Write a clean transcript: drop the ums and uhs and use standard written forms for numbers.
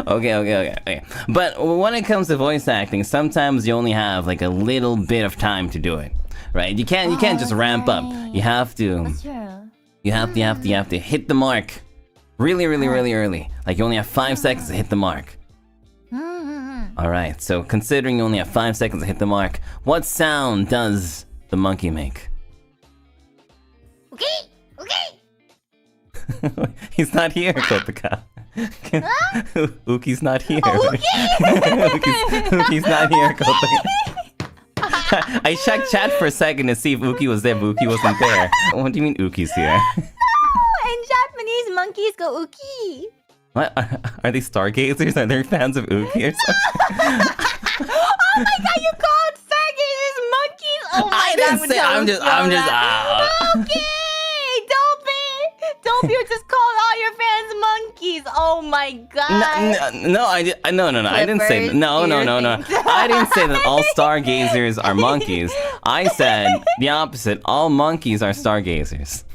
Okay. But when it comes to voice acting, sometimes you only have like a little bit of time to do it, right? You can't just ramp up. You have to. That's true. You have to hit the mark really early. Like you only have 5 seconds to hit the mark. Alright, so considering you only have 5 seconds to hit the mark, what sound does the monkey make? Okay. He's not here, Kotoka. Uki's not here. Uki's not here, Kotoka. I checked chat for a second to see if Uki was there, but Uki wasn't there. What do you mean Uki's here? In Japanese, monkeys go uki. What? Are they stargazers? Are they fans of Uki or something? Oh my god, you called stargazers monkeys? Oh my I didn't say, I'm just Okay! Doppio just called all your fans monkeys. Oh my god. No, I didn't say that. No. I didn't say that all stargazers are monkeys. I said the opposite. All monkeys are stargazers.